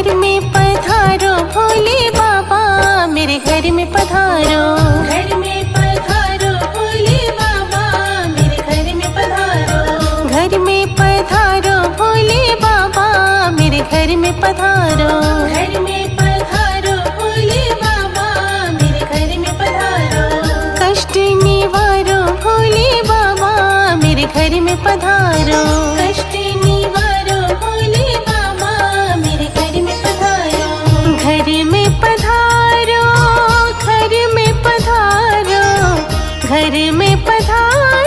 घर में पधारो भोले बाबा, मेरे घर में पधारो। घर में पधारो भोले बाबा, मेरे घर में पधारो। घर में पधारो भोले बाबा, मेरे घर में पधारो। घर में पधारो भोले बाबा, मेरे घर में पधारो। कष्ट निवारो भोले बाबा, मेरे घर में पधारो। कष्ट निवारो भोले बाबा, मेरे घर में पधारो। घर में पधारो, घर में पधारो, घर में पधारो,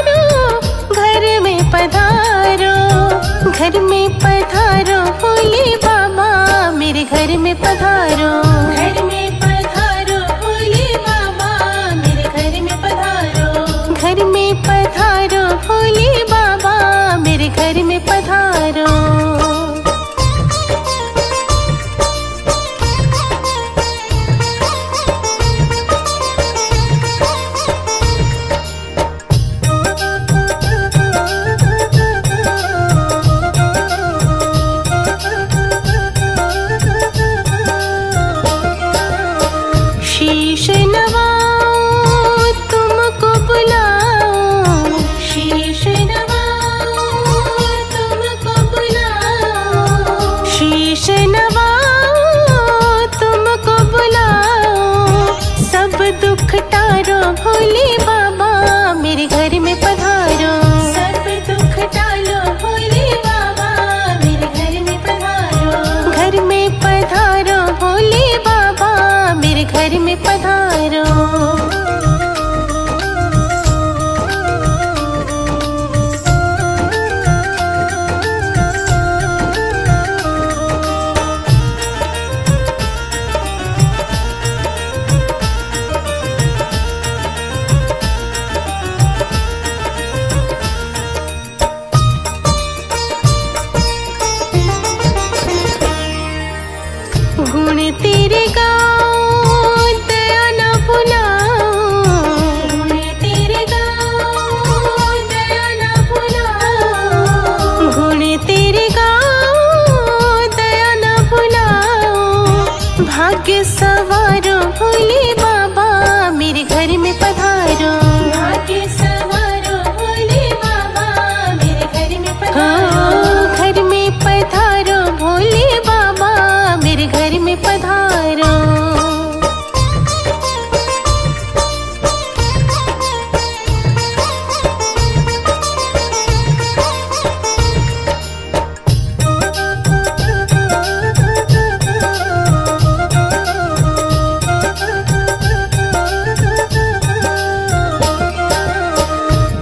घर में पधारो। घर में पधारो भोले बाबा, मेरे घर में पधारो। घर में पधारो भोले बाबा, मेरे घर में पधारो। घर में पधारो भोले बाबा, मेरे घर में पधारो। शीश नवाओ तुमको बुलाओ, शीश नवाओ तुमको बुलाओ। शीश नवाओ तुमको बुलाओ, सब दुख टारो भोले बाबा, मेरे घर में पधारो। सब दुख टालो भोले बाबा, मेरे घर में पधारो। घर में पधारो भोले बाबा, मेरे घर में पधारो। गुण तेरे गाओ, दया न भुलाओ। गुण तेरे गाओ, दया न भुलाओ। गुण तेरे गाओ, दया न भुलाओ। भाग्य सवारो भोले बाबा, मेरे घर में पधारो। भाग्य सवारो भोले बाबा, मेरे घर में पधारो। घर में पधारो भोले बाबा, मेरे घर में पधारो।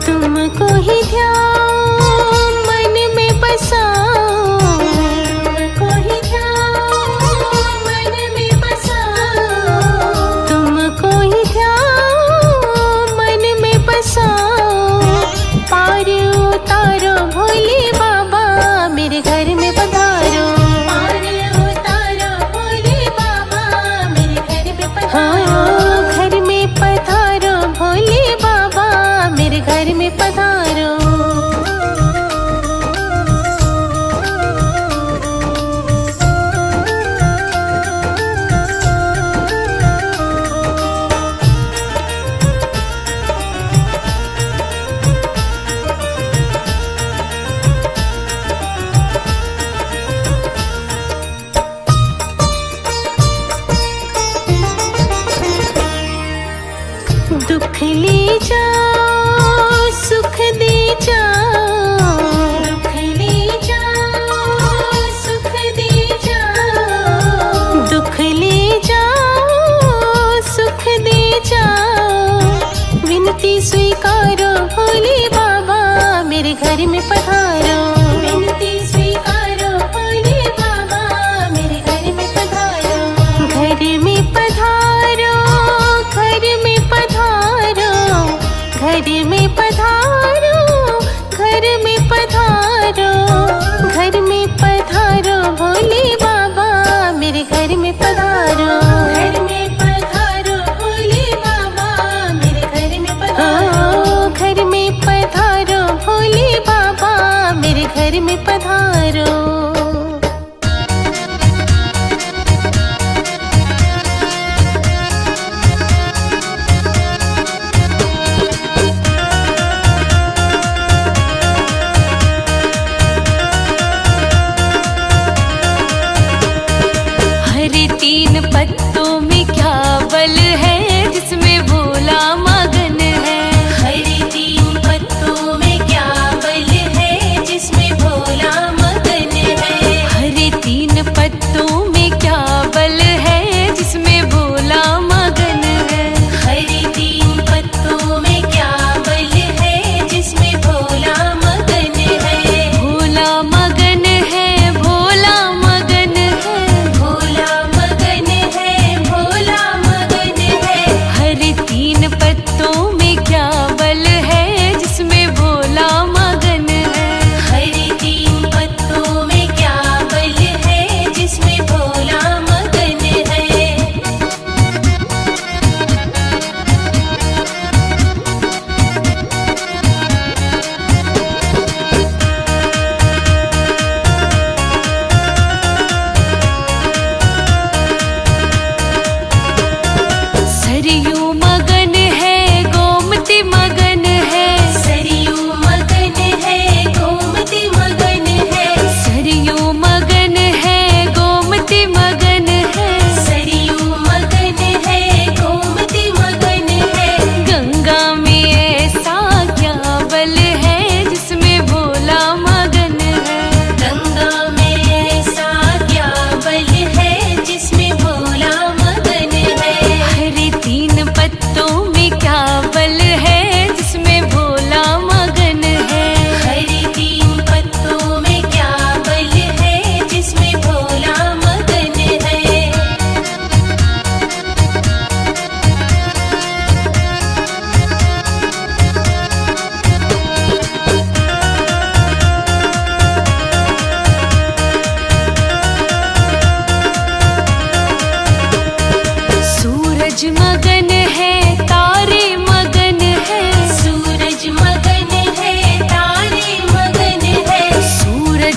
तुमको ही ध्यान मन में बसाओ। तुमको ही ध्यान मन में बसाओ। तुमको ही ध्यान मन में बसाओ। पार उतारो भोले बाबा, मेरे घर में पधारो। पार उतारो भोले बाबा, मेरे घर में पधारो। घर में पधारो भोले बाबा, मेरे घर में पधारो। दुख ले जाओ, सुख दे जाओ। दुख ले जाओ, सुख दे जाओ। दुख ले जाओ, सुख दे जाओ। विनती स्वीकारो भोले बाबा, मेरे घर में पधारो। विनती स्वीकारो भोले बाबा, मेरे घर में पधारो। घर में पधारो, घर में पधारो। घर में पधारो, घर में पधारो। घर में पधारो भोले बाबा, मेरे घर में पधारो। घर में पधारो भोले बाबा, मेरे घर में पधारो। घर में पधारो भोले बाबा, मेरे घर में पधारो।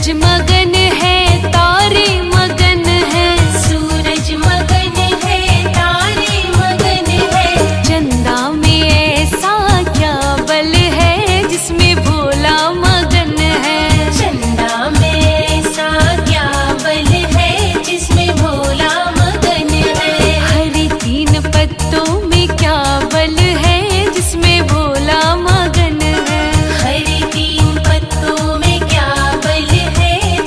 सूरज मगन है तारे मगन है, सूरज मगन है तारे मगन है। चंदा में ऐसा क्या बल है जिसमें भोला मगन है, चंदा में ऐसा क्या बल है जिसमें भोला मगन है। हरे तीन पत्तों में क्या बल है जिसमें भोला मगन है, हरे तीन पत्तों में क्या बल है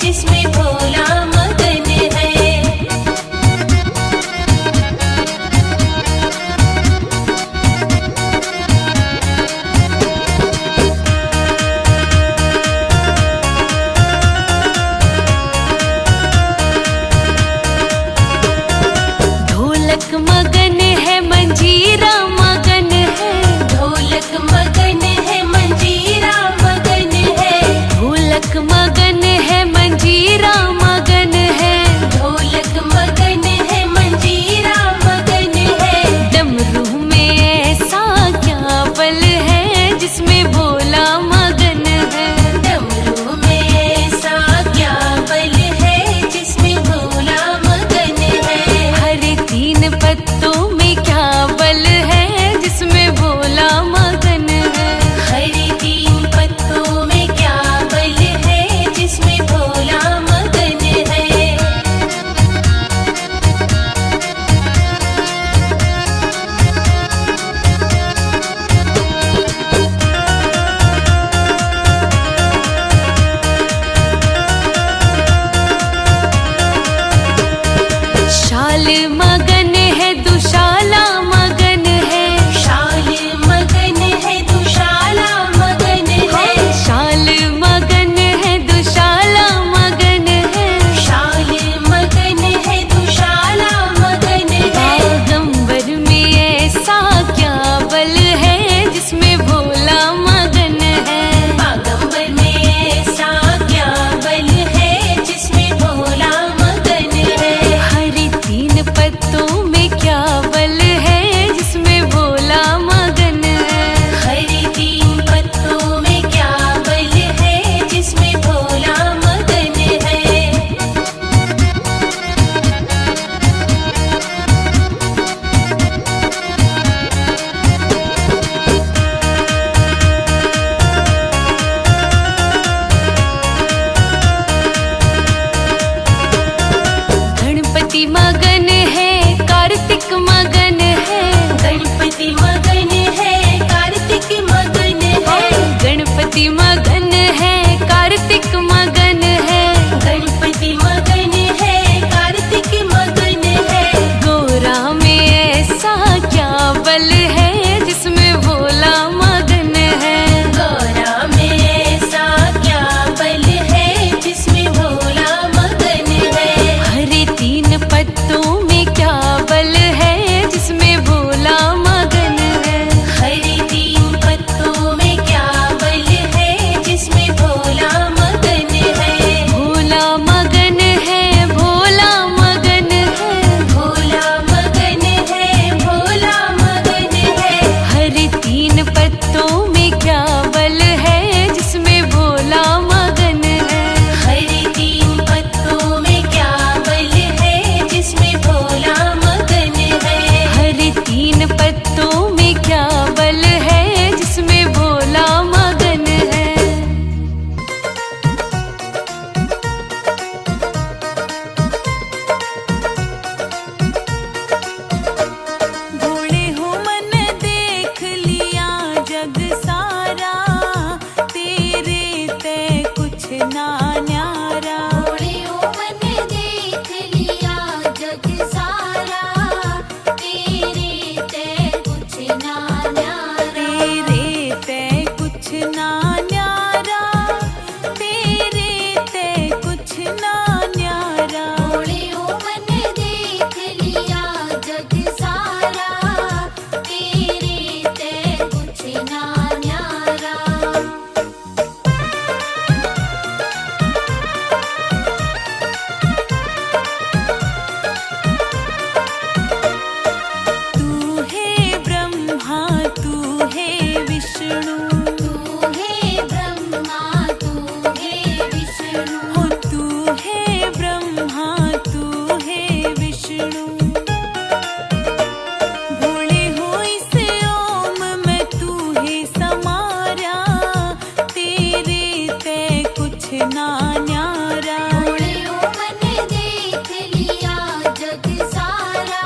ना न्यारा। भोले ओ मन देख लिया जग सारा,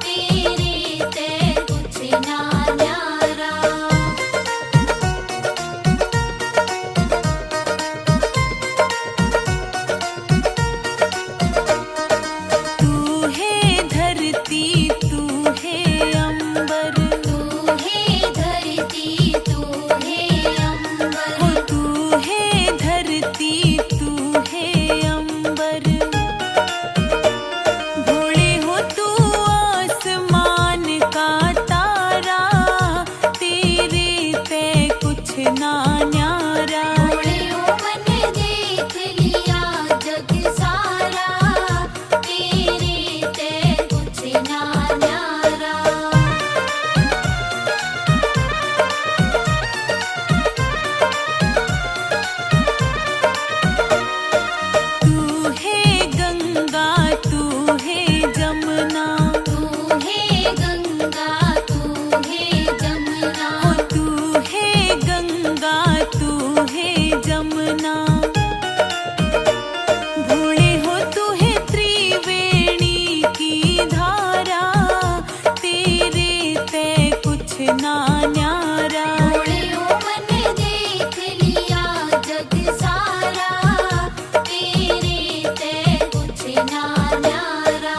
तेरे ते कुछ ना न्यारा। तू है धरती तू है अंबर, तू है धरती तू है अंबर, तू है धरती तू है अंबर। भोले हो तू आसमान का तारा, तेरे पे कुछ ना न्यारा। भोले ओ मन देख लिया जग सारा, तेरे ते कुछ ना न्यारा। तू है गंगा तू है जमुना, तू है गंगा तू है जमुना, तू है गंगा तू है जमुना। भोले हो तू है त्रिवेणी की धारा, तेरे ते कुछ ना न्यारा। भोले ओ मन देख लिया जग सारा, तेरे ते कुछ ना न्यारा।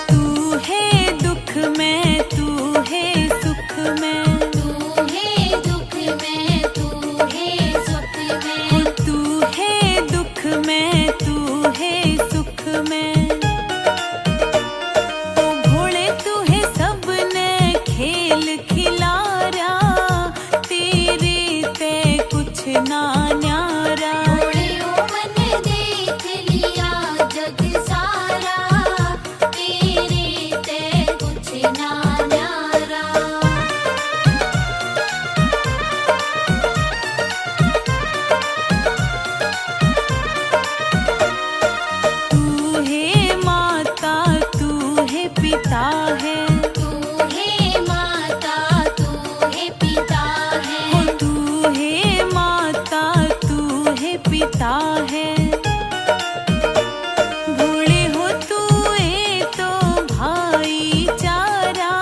तू है दुख में तू है सुख में, तू है दुख में तू है सुख में, तू है दुख में तू है सुख में। ओ भोले तू है सबने खेल खिलारा, तेरे ते कुछ ना न्यारा। भोले ओ मन देख लिया जग सारा, तेरे ते कुछ ना न्यारा। तू है माता तू है पिता है, तू है माता तू है पिता है, तू है माता तू है पिता है। भोले हो तू है तो भाईचारा,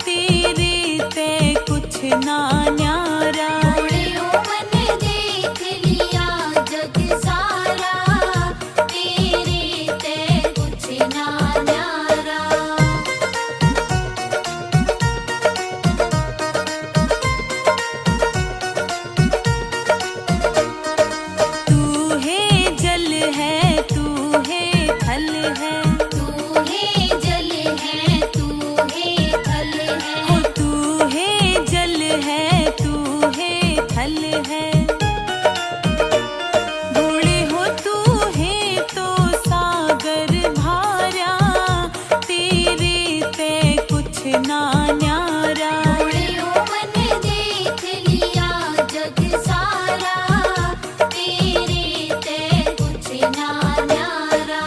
तेरे ते कुछ ना न्यारा। भोले ओ मन देख लिया जग सारा, तेरे ते कुछ ना न्यारा। तू है जल है तू है थल है, तू है जल है तू है थल है, तू है जल है तू है थल है। भोले हो तू है तो सागर भारा, तेरे ते कुछ ना न्यारा। भोले ओ मन देख लिया जग सारा, तेरे ते कुछ ना न्यारा।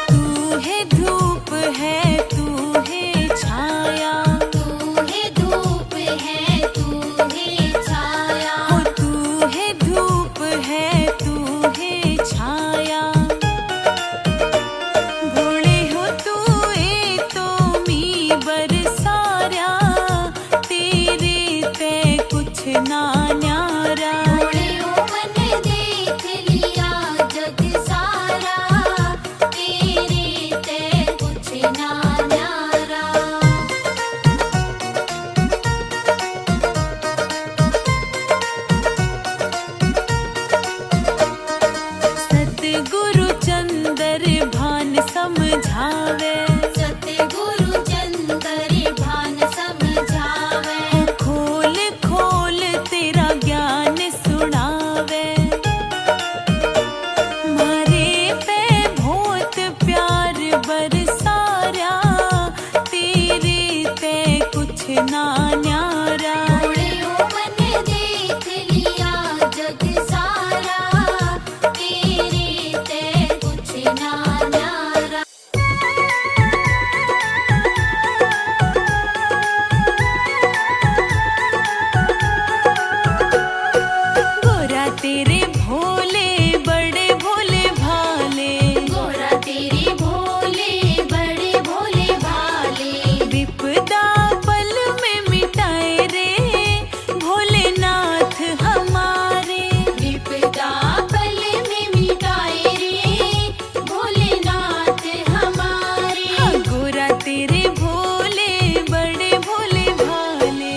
तू है धूप है तू है छाया, तू है धूप है तू है छाया, तू है धूप है गोरा तेरे भोले बड़े भोले भाले, गोरा तेरे भोले बड़े भोले भाले, विपदा पल में मिटाए रे भोलेनाथ हमारे, विपदा पल में मिटाए रे भोलेनाथ हमारे। हाँ, गोरा तेरे भोले बड़े भोले भाले।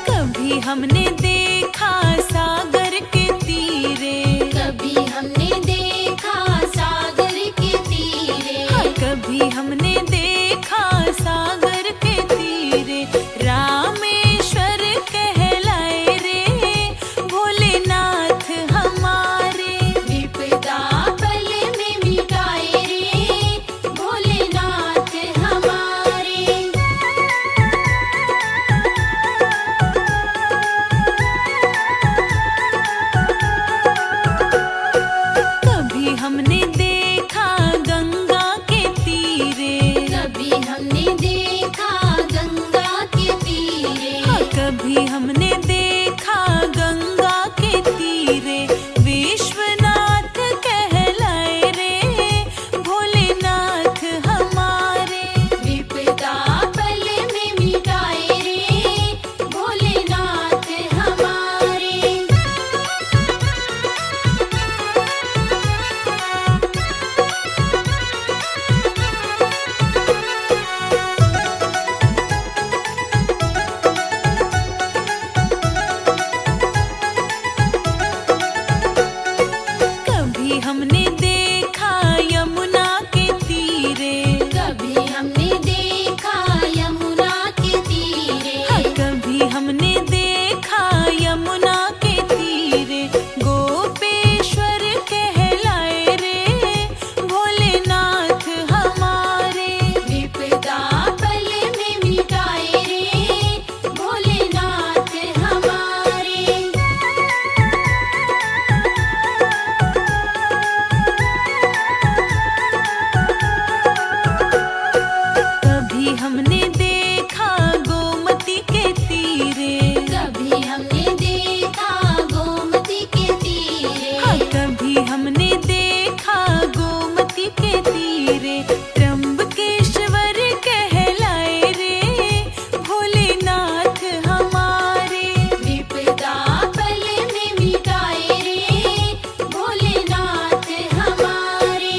कभी हमने देखा सागर के तीरे, कभी हमने देखा सागर के तीरे, हाँ, कभी हमने देखा सागर के तीरे, रामेश्वर कहलाए रे भोलेनाथ हमारे, विपदा पल में मिटाए रे भोलेनाथ हमारे। कभी हमने देखा गंगा के तीरे, कभी हमने देखा गंगा के तीरे, हाँ, कभी हमने देखा गंगा के तीरे, विश्वनाथ कहलाए रे भोलेनाथ हमारे, विपदा पल में मिटाए रे भोलेनाथ हमारे। कभी हमने देखा यमुना के तीरे, कभी हमने देखा यमुना के तीरे, हाँ, कभी हमने देखा यमुना के तीरे, गोपेश्वर कहलाए रे भोलेनाथ हमारे, विपदा पल में मिटाए रे भोलेनाथ हमारे। कभी हमने देखा गोमती के तीरे, कभी हमने देखा गोमती के तीरे, हाँ, कभी हमने देखा गोमती के तीरे, त्र्यंबकेश्वर कहलाए रे भोलेनाथ हमारे, विपदा पल में मिटाए रे भोलेनाथ हमारे।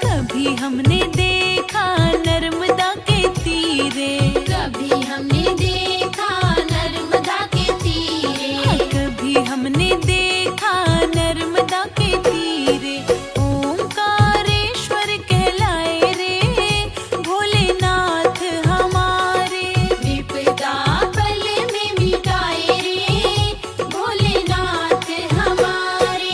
कभी हमने देखा नर्मदा के तीरे, कभी हमने देखा नर्मदा के तीरे, हाँ, कभी हमने देखा नर्मदा के तीरे, ओंकारेश्वर कहलाए रे भोलेनाथ हमारे, विपदा पल में मिटाए रे भोलेनाथ हमारे।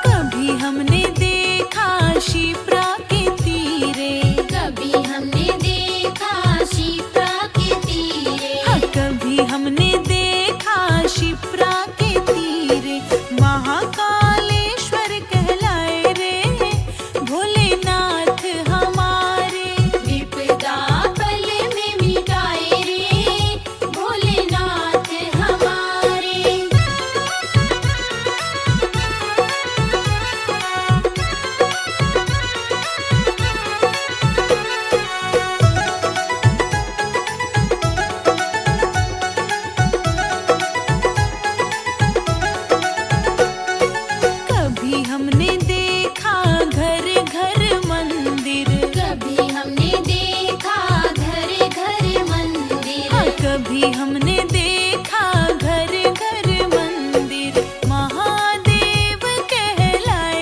कभी हमने देखा शिप्रा के तीरे, कभी हमने देखा शिप्रा के तीरे, हाँ, कभी हमने देखा शिप्रा के तीरे, महाकालेश्वर कहलाए रे भोलेनाथ हमारे, विपदा पल में मिटाए रे भोलेनाथ हमारे। घर घर मंदिर, महादेव कहलाए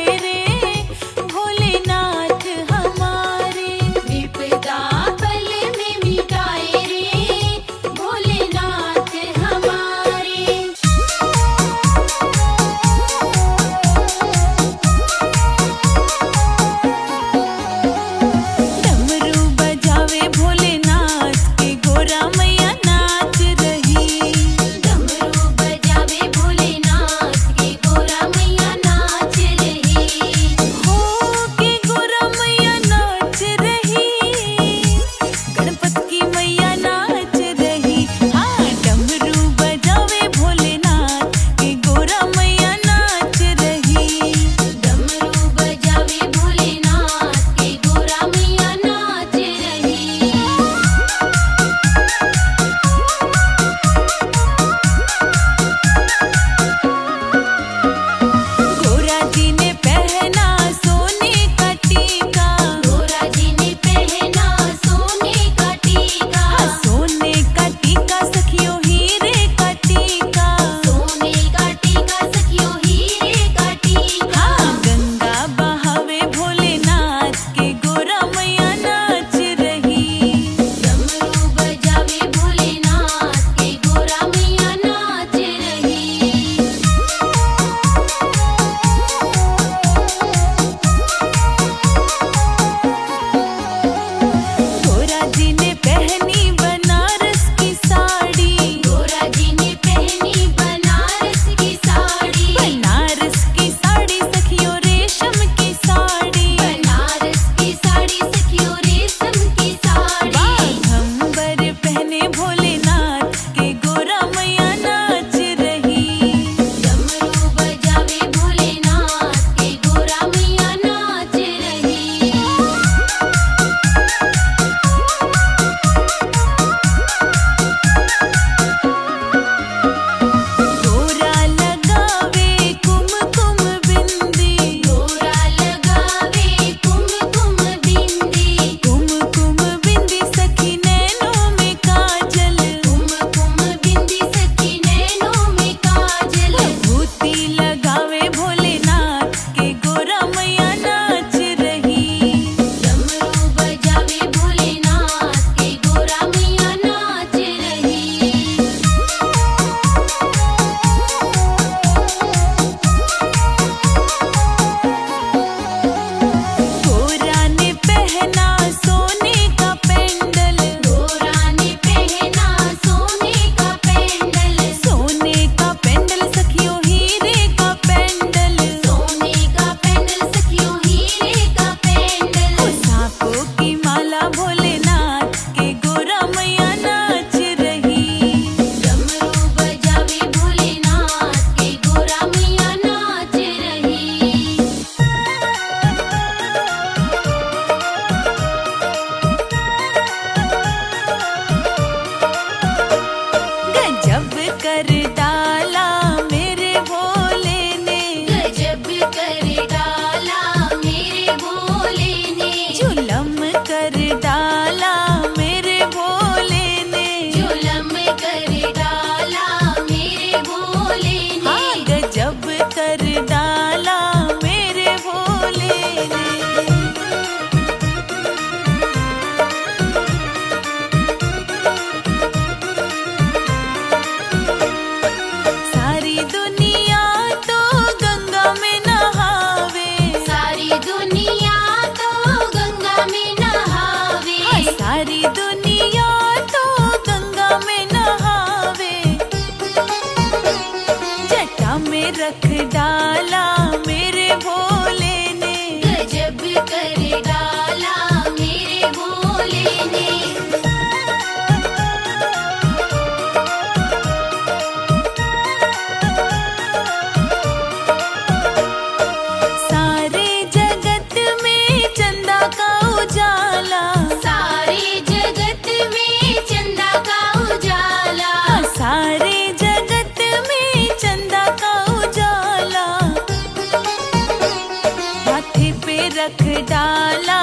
रख डाला